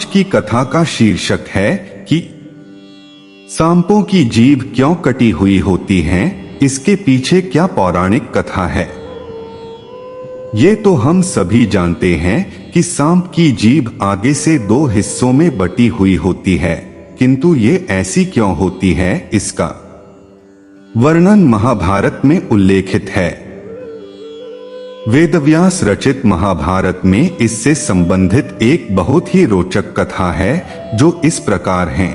आज की कथा का शीर्षक है कि सांपों की जीभ क्यों कटी हुई होती हैं, इसके पीछे क्या पौराणिक कथा है। ये तो हम सभी जानते हैं कि सांप की जीभ आगे से दो हिस्सों में बटी हुई होती है, किंतु ये ऐसी क्यों होती है, इसका वर्णन महाभारत में उल्लेखित है। वेदव्यास रचित महाभारत में इससे संबंधित एक बहुत ही रोचक कथा है, जो इस प्रकार है।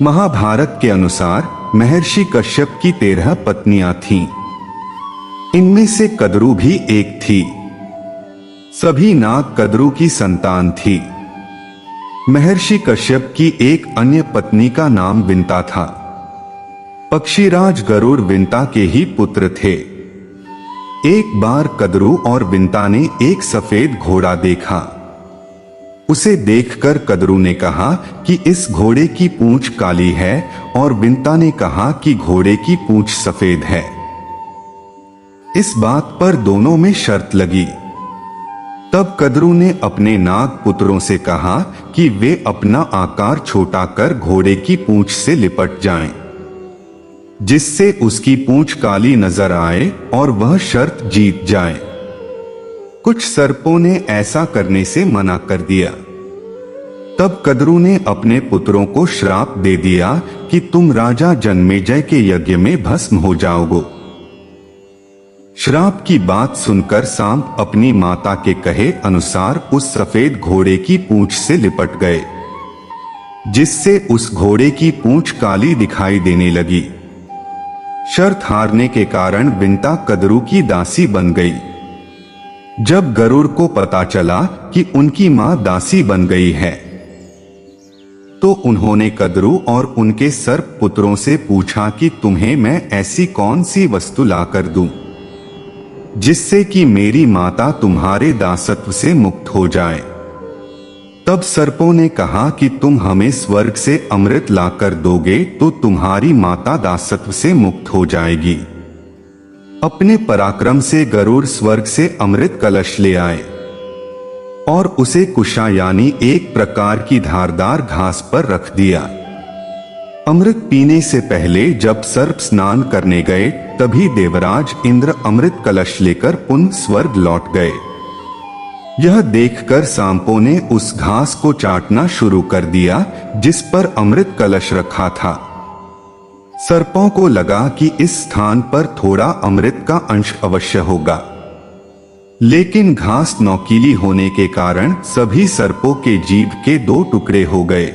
महाभारत के अनुसार महर्षि कश्यप की 13 पत्नियां थीं। इनमें से कद्रू भी एक थी। सभी नाग कद्रू की संतान थी। महर्षि कश्यप की एक अन्य पत्नी का नाम विंता था। पक्षीराज गरुड़ विंता के ही पुत्र थे। एक बार कद्रू और विंता ने एक सफेद घोड़ा देखा। उसे देखकर कद्रू ने कहा कि इस घोड़े की पूंछ काली है, और विंता ने कहा कि घोड़े की पूंछ सफेद है। इस बात पर दोनों में शर्त लगी। तब कद्रू ने अपने नाग पुत्रों से कहा कि वे अपना आकार छोटा कर घोड़े की पूंछ से लिपट जाएं, जिससे उसकी पूंछ काली नजर आए और वह शर्त जीत जाए। कुछ सर्पों ने ऐसा करने से मना कर दिया। तब कद्रू ने अपने पुत्रों को श्राप दे दिया कि तुम राजा जन्मेजय के यज्ञ में भस्म हो जाओगे। श्राप की बात सुनकर सांप अपनी माता के कहे अनुसार उस सफेद घोड़े की पूंछ से लिपट गए, जिससे उस घोड़े की पूंछ काली दिखाई देने लगी। शर्त हारने के कारण विंता कद्रू की दासी बन गई। जब गरुड़ को पता चला कि उनकी मां दासी बन गई है, तो उन्होंने कद्रू और उनके सर्प पुत्रों से पूछा कि तुम्हें मैं ऐसी कौन सी वस्तु लाकर दूं, जिससे कि मेरी माता तुम्हारे दासत्व से मुक्त हो जाए। तब सर्पों ने कहा कि तुम हमें स्वर्ग से अमृत लाकर दोगे तो तुम्हारी माता दासत्व से मुक्त हो जाएगी। अपने पराक्रम से गरुड़ स्वर्ग से अमृत कलश ले आए और उसे कुशा यानी एक प्रकार की धारदार घास पर रख दिया। अमृत पीने से पहले जब सर्प स्नान करने गए, तभी देवराज इंद्र अमृत कलश लेकर पुनः स्वर्ग लौट गए। यह देखकर सांपों ने उस घास को चाटना शुरू कर दिया जिस पर अमृत कलश रखा था। सर्पों को लगा कि इस स्थान पर थोड़ा अमृत का अंश अवश्य होगा, लेकिन घास नोकीली होने के कारण सभी सर्पों के जीभ के 2 टुकड़े हो गए।